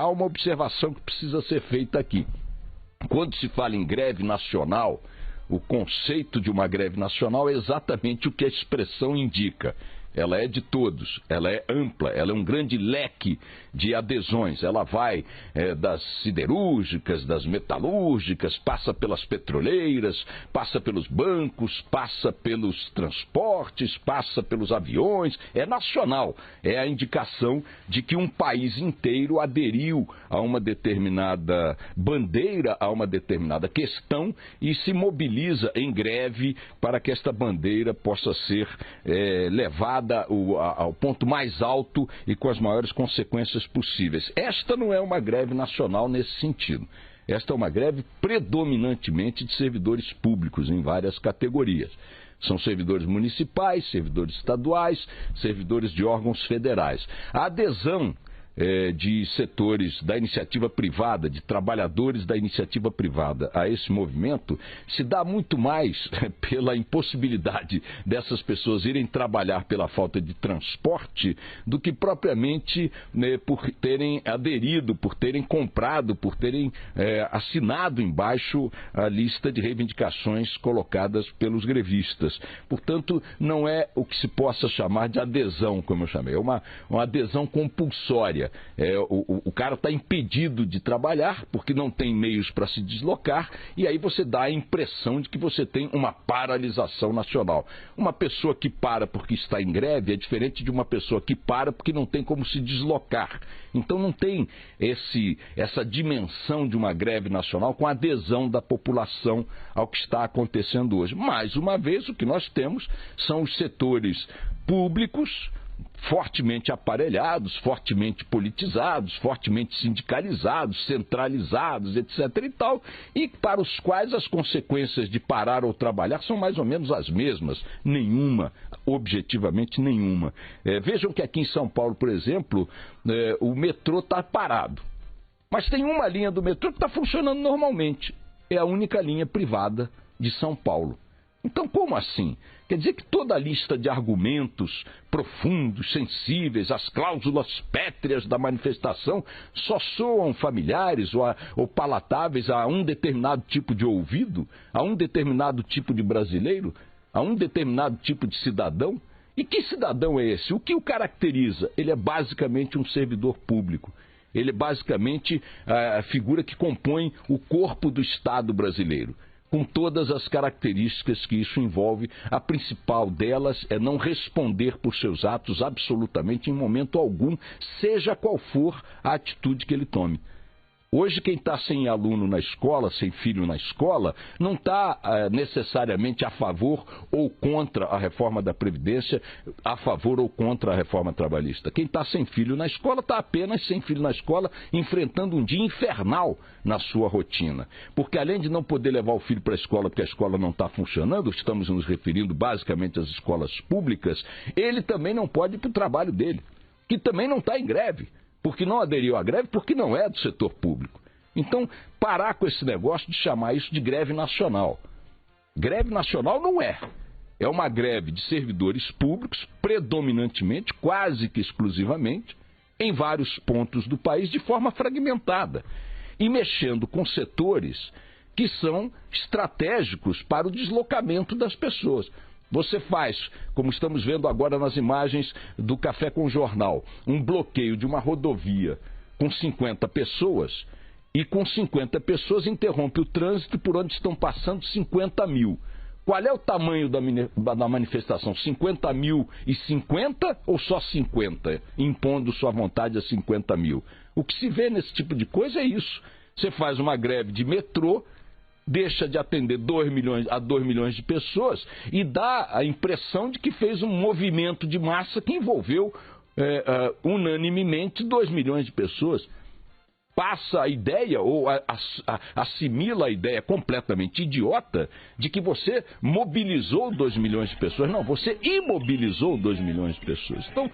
há uma observação que precisa ser feita aqui. Quando se fala em greve nacional, o conceito de uma greve nacional é exatamente o que a expressão indica. Ela é de todos, ela é ampla, ela é um grande leque de adesões. Ela vai das siderúrgicas, das metalúrgicas, passa pelas petroleiras, passa pelos bancos, passa pelos transportes, passa pelos aviões. É nacional, é a indicação de que um país inteiro aderiu a uma determinada bandeira, a uma determinada questão e se mobiliza em greve para que esta bandeira possa ser levada ao ponto mais alto e com as maiores consequências possíveis. Esta não é uma greve nacional nesse sentido. Esta é uma greve predominantemente de servidores públicos em várias categorias. São servidores municipais, servidores estaduais, servidores de órgãos federais. A adesão de setores da iniciativa privada, de trabalhadores da iniciativa privada a esse movimento, se dá muito mais pela impossibilidade dessas pessoas irem trabalhar pela falta de transporte do que propriamente por terem aderido, por terem comprado, por terem assinado embaixo a lista de reivindicações colocadas pelos grevistas. Portanto, não é o que se possa chamar de adesão, como eu chamei, é uma adesão compulsória. O cara está impedido de trabalhar porque não tem meios para se deslocar e aí você dá a impressão de que você tem uma paralisação nacional. Uma pessoa que para porque está em greve é diferente de uma pessoa que para porque não tem como se deslocar. Então não tem essa dimensão de uma greve nacional com adesão da população ao que está acontecendo hoje. Mais uma vez, o que nós temos são os setores públicos fortemente aparelhados, fortemente politizados, fortemente sindicalizados, centralizados, etc. e tal, e para os quais as consequências de parar ou trabalhar são mais ou menos as mesmas, nenhuma, objetivamente nenhuma. Vejam que aqui em São Paulo, por exemplo, o metrô está parado, mas tem uma linha do metrô que está funcionando normalmente, é a única linha privada de São Paulo. Então, como assim? Quer dizer que toda a lista de argumentos profundos, sensíveis, as cláusulas pétreas da manifestação só soam familiares ou palatáveis a um determinado tipo de ouvido, a um determinado tipo de brasileiro, a um determinado tipo de cidadão? E que cidadão é esse? O que o caracteriza? Ele é basicamente um servidor público. Ele é basicamente a figura que compõe o corpo do Estado brasileiro, com todas as características que isso envolve. A principal delas é não responder por seus atos absolutamente em momento algum, seja qual for a atitude que ele tome. Hoje, quem está sem aluno na escola, sem filho na escola, não está necessariamente a favor ou contra a reforma da Previdência, a favor ou contra a reforma trabalhista. Quem está sem filho na escola está apenas sem filho na escola, enfrentando um dia infernal na sua rotina. Porque além de não poder levar o filho para a escola porque a escola não está funcionando, estamos nos referindo basicamente às escolas públicas, ele também não pode ir para o trabalho dele, que também não está em greve, porque não aderiu à greve, porque não é do setor público. Então, parar com esse negócio de chamar isso de greve nacional. Greve nacional não é. É uma greve de servidores públicos, predominantemente, quase que exclusivamente, em vários pontos do país, de forma fragmentada, e mexendo com setores que são estratégicos para o deslocamento das pessoas. Você faz, como estamos vendo agora nas imagens do Café com Jornal, um bloqueio de uma rodovia com 50 pessoas, e com 50 pessoas interrompe o trânsito por onde estão passando 50 mil. Qual é o tamanho da manifestação? 50 mil e 50 ou só 50, impondo sua vontade a 50 mil? O que se vê nesse tipo de coisa é isso. Você faz uma greve de metrô, deixa de atender 2 milhões de pessoas e dá a impressão de que fez um movimento de massa que envolveu unanimemente 2 milhões de pessoas. Passa a ideia, ou assimila a ideia completamente idiota de que você mobilizou 2 milhões de pessoas. Não, você imobilizou 2 milhões de pessoas. Então,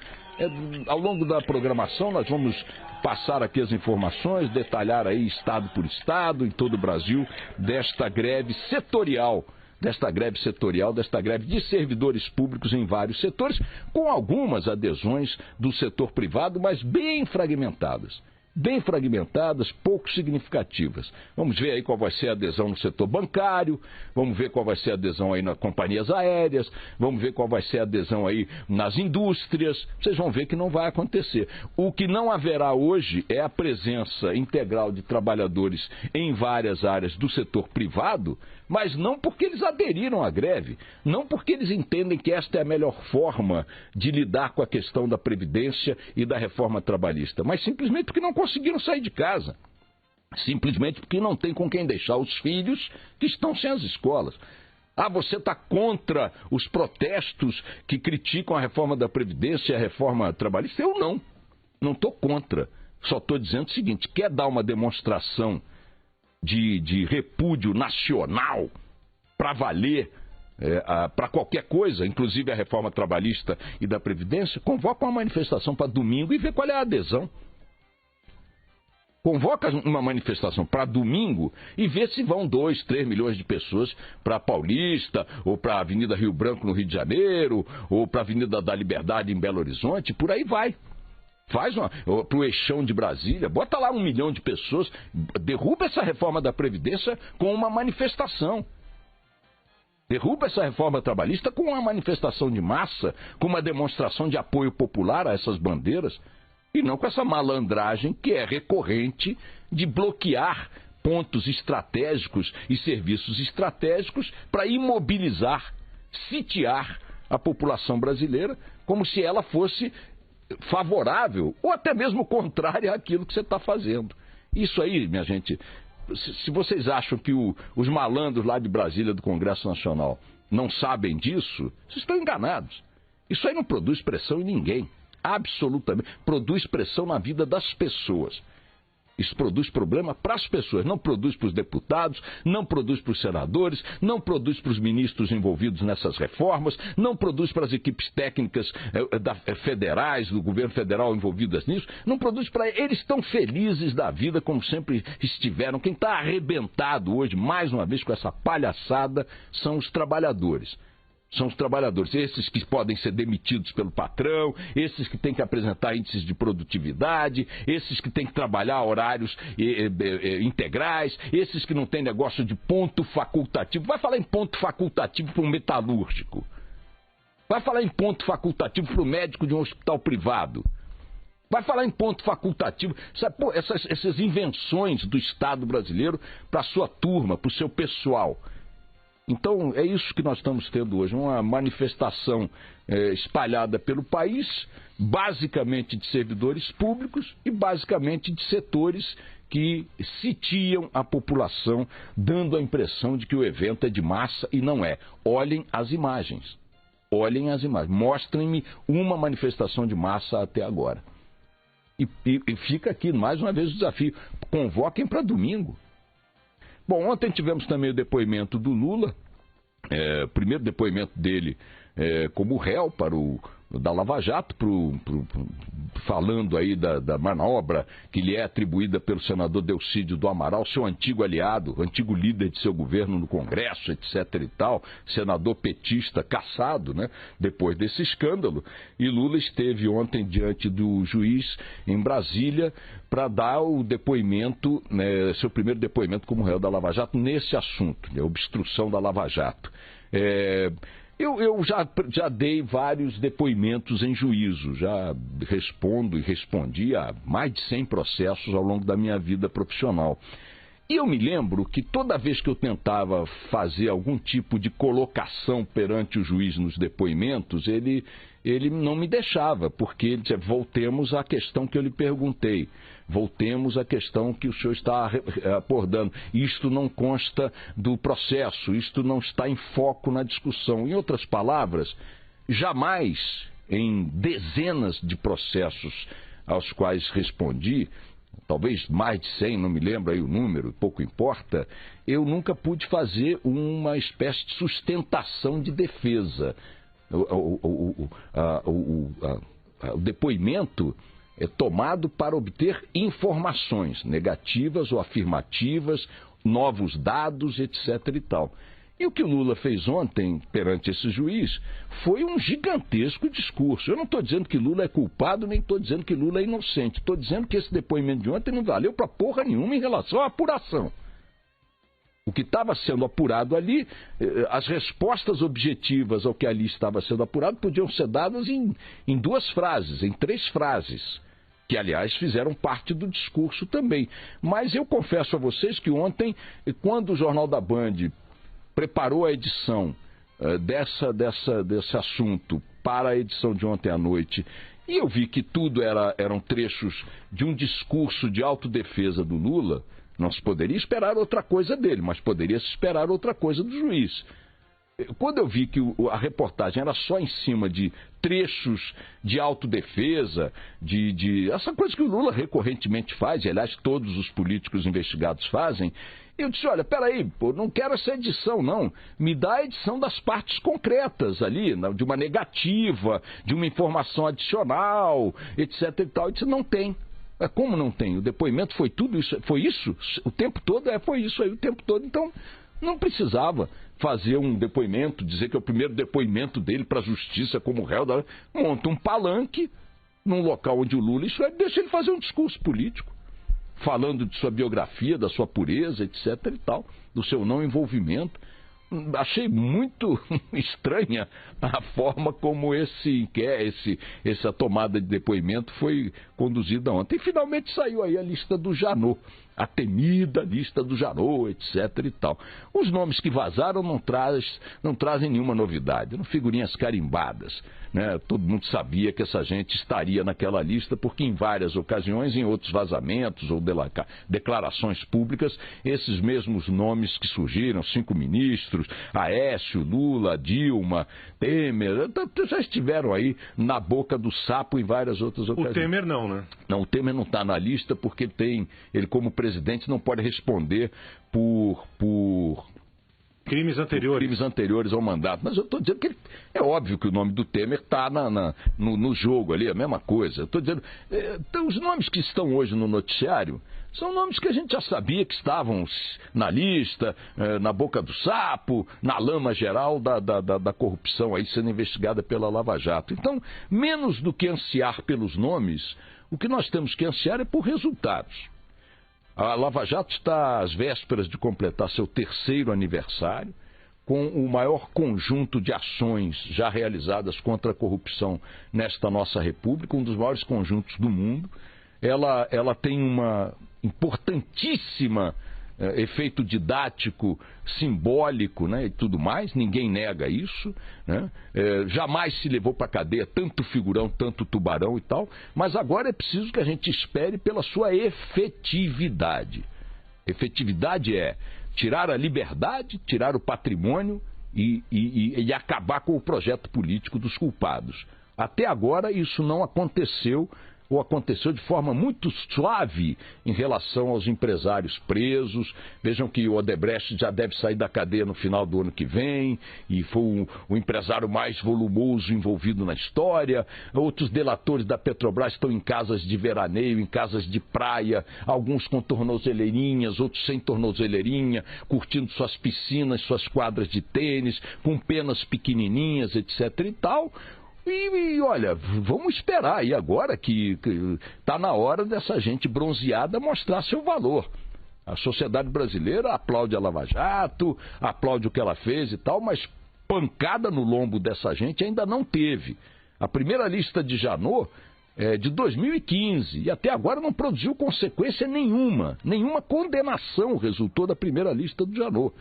ao longo da programação, nós vamos passar aqui as informações, detalhar aí estado por estado, em todo o Brasil, desta greve setorial, desta greve de servidores públicos em vários setores, com algumas adesões do setor privado, mas bem fragmentadas. bem fragmentadas, pouco significativas. Vamos ver aí qual vai ser a adesão no setor bancário, vamos ver qual vai ser a adesão aí nas companhias aéreas, vamos ver qual vai ser a adesão aí nas indústrias. Vocês vão ver que não vai acontecer. O que não haverá hoje é a presença integral de trabalhadores em várias áreas do setor privado, mas não porque eles aderiram à greve, não porque eles entendem que esta é a melhor forma de lidar com a questão da Previdência e da reforma trabalhista, mas simplesmente porque não conseguiram sair de casa, simplesmente porque não tem com quem deixar os filhos que estão sem as escolas. Ah, você está contra os protestos que criticam a reforma da Previdência e a reforma trabalhista? Eu não estou contra, só estou dizendo o seguinte, quer dar uma demonstração de repúdio nacional para valer, para qualquer coisa, inclusive a reforma trabalhista e da Previdência, convoca uma manifestação para domingo e vê qual é a adesão. Convoca uma manifestação para domingo e vê se vão 2, 3 milhões de pessoas para a Paulista, ou para a Avenida Rio Branco no Rio de Janeiro, ou para a Avenida da Liberdade em Belo Horizonte, por aí vai. Faz para o Eixão de Brasília, bota lá 1 milhão de pessoas, derruba essa reforma da Previdência com uma manifestação. Derruba essa reforma trabalhista com uma manifestação de massa, com uma demonstração de apoio popular a essas bandeiras, e não com essa malandragem que é recorrente de bloquear pontos estratégicos e serviços estratégicos para imobilizar, sitiar a população brasileira, como se ela fosse favorável, ou até mesmo contrária àquilo que você está fazendo. Isso aí, minha gente, se vocês acham que os malandros lá de Brasília, do Congresso Nacional, não sabem disso, vocês estão enganados. Isso aí não produz pressão em ninguém, absolutamente. Produz pressão na vida das pessoas. Isso produz problema para as pessoas, não produz para os deputados, não produz para os senadores, não produz para os ministros envolvidos nessas reformas, não produz para as equipes técnicas federais, do governo federal envolvidas nisso, não produz para eles. Estão felizes da vida como sempre estiveram. Quem está arrebentado hoje, mais uma vez, com essa palhaçada, são os trabalhadores. São os trabalhadores, esses que podem ser demitidos pelo patrão, esses que têm que apresentar índices de produtividade, esses que têm que trabalhar horários integrais, esses que não têm negócio de ponto facultativo. Vai falar em ponto facultativo para um metalúrgico. Vai falar em ponto facultativo para o médico de um hospital privado. Vai falar em ponto facultativo. Sabe, pô, essas invenções do Estado brasileiro para a sua turma, para o seu pessoal. Então, é isso que nós estamos tendo hoje, uma manifestação espalhada pelo país, basicamente de servidores públicos e basicamente de setores que sitiam a população, dando a impressão de que o evento é de massa e não é. Olhem as imagens. Olhem as imagens. Mostrem-me uma manifestação de massa até agora. E fica aqui, mais uma vez, o desafio. Convoquem para domingo. Bom, ontem tivemos também o depoimento do Lula, o primeiro depoimento dele como réu da Lava Jato, falando aí da manobra que lhe é atribuída pelo senador Delcídio do Amaral, seu antigo aliado, antigo líder de seu governo no Congresso, etc. e tal, senador petista cassado, né, depois desse escândalo. E Lula esteve ontem diante do juiz em Brasília para dar o depoimento, seu primeiro depoimento como réu da Lava Jato nesse assunto, obstrução da Lava Jato. Eu já dei vários depoimentos em juízo, já respondo e respondi a mais de 100 processos ao longo da minha vida profissional. E eu me lembro que toda vez que eu tentava fazer algum tipo de colocação perante o juiz nos depoimentos, ele não me deixava, porque ele dizia, voltemos à questão que eu lhe perguntei, voltemos à questão que o senhor está abordando. Isto não consta do processo, isto não está em foco na discussão. Em outras palavras, jamais em dezenas de processos aos quais respondi, talvez mais de 100, não me lembro aí o número, pouco importa, eu nunca pude fazer uma espécie de sustentação de defesa. O depoimento é tomado para obter informações negativas ou afirmativas, novos dados, etc. e tal. E o que o Lula fez ontem perante esse juiz foi um gigantesco discurso. Eu não estou dizendo que Lula é culpado, nem estou dizendo que Lula é inocente. Estou dizendo que esse depoimento de ontem não valeu para porra nenhuma em relação à apuração. O que estava sendo apurado ali, as respostas objetivas ao que ali estava sendo apurado podiam ser dadas em 2 frases, em 3 frases, que, aliás, fizeram parte do discurso também. Mas eu confesso a vocês que ontem, quando o Jornal da Band preparou a edição desse assunto para a edição de ontem à noite, e eu vi que tudo eram trechos de um discurso de autodefesa do Lula, não se poderia esperar outra coisa dele, mas poderia se esperar outra coisa do juiz. Quando eu vi que a reportagem era só em cima de trechos de autodefesa, de essa coisa que o Lula recorrentemente faz, e aliás todos os políticos investigados fazem, eu disse, olha, peraí, pô, não quero essa edição, não. Me dá a edição das partes concretas ali, de uma negativa, de uma informação adicional, etc e tal. Eu disse, não tem. Como não tem? O depoimento foi tudo isso, foi isso? O tempo todo? Foi isso aí o tempo todo. Então, não precisava fazer um depoimento, dizer que é o primeiro depoimento dele para a justiça como réu. Monta um palanque num local onde o Lula, deixa ele fazer um discurso político, falando de sua biografia, da sua pureza, etc e tal, do seu não envolvimento. Achei muito estranha a forma como essa tomada de depoimento foi conduzida ontem. E finalmente saiu aí a lista do Janot, a temida lista do Janot, etc e tal. Os nomes que vazaram não trazem nenhuma novidade, eram figurinhas carimbadas, né? Todo mundo sabia que essa gente estaria naquela lista, porque em várias ocasiões, em outros vazamentos ou declarações públicas, esses mesmos nomes que surgiram, 5 ministros, Aécio, Lula, Dilma, Temer, já estiveram aí na boca do sapo em várias outras ocasiões. O Temer não, né? Não, o Temer não está na lista porque ele como presidente não pode responder por crimes anteriores ao mandato. Mas eu estou dizendo que é óbvio que o nome do Temer está no jogo ali, a mesma coisa. Eu estou dizendo, então, os nomes que estão hoje no noticiário são nomes que a gente já sabia que estavam na lista, na boca do sapo, na lama geral da corrupção aí sendo investigada pela Lava Jato. Então, menos do que ansiar pelos nomes, o que nós temos que ansiar é por resultados. A Lava Jato está às vésperas de completar seu 3º aniversário, com o maior conjunto de ações já realizadas contra a corrupção nesta nossa república, um dos maiores conjuntos do mundo. Ela tem uma importantíssima efeito didático, simbólico, né, e tudo mais, ninguém nega isso, né? Jamais se levou para a cadeia tanto figurão, tanto tubarão e tal, mas agora é preciso que a gente espere pela sua efetividade. Efetividade é tirar a liberdade, tirar o patrimônio e acabar com o projeto político dos culpados. Até agora isso não aconteceu, ou aconteceu de forma muito suave em relação aos empresários presos. Vejam que o Odebrecht já deve sair da cadeia no final do ano que vem, e foi o empresário mais volumoso envolvido na história. Outros delatores da Petrobras estão em casas de veraneio, em casas de praia, alguns com tornozeleirinhas, outros sem tornozeleirinha, curtindo suas piscinas, suas quadras de tênis, com penas pequenininhas, etc e tal. E olha, vamos esperar aí agora que está na hora dessa gente bronzeada mostrar seu valor. A sociedade brasileira aplaude a Lava Jato, aplaude o que ela fez e tal, mas pancada no lombo dessa gente ainda não teve. A primeira lista de Janot é de 2015 e até agora não produziu consequência nenhuma. Nenhuma condenação resultou da primeira lista do Janot.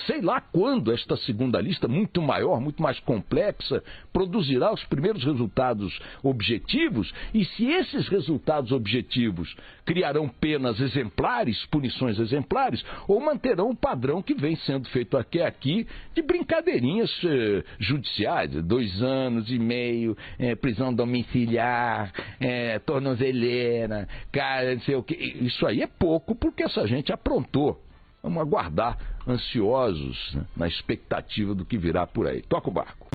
Sei lá quando esta segunda lista, muito maior, muito mais complexa, produzirá os primeiros resultados objetivos, e se esses resultados objetivos criarão penas exemplares, punições exemplares, ou manterão o padrão que vem sendo feito aqui de brincadeirinhas judiciais, 2 anos e meio, prisão domiciliar, tornozeleira, cara, não sei o que. Isso aí é pouco porque essa gente aprontou. Vamos aguardar, ansiosos, né, na expectativa do que virá por aí. Toca o barco.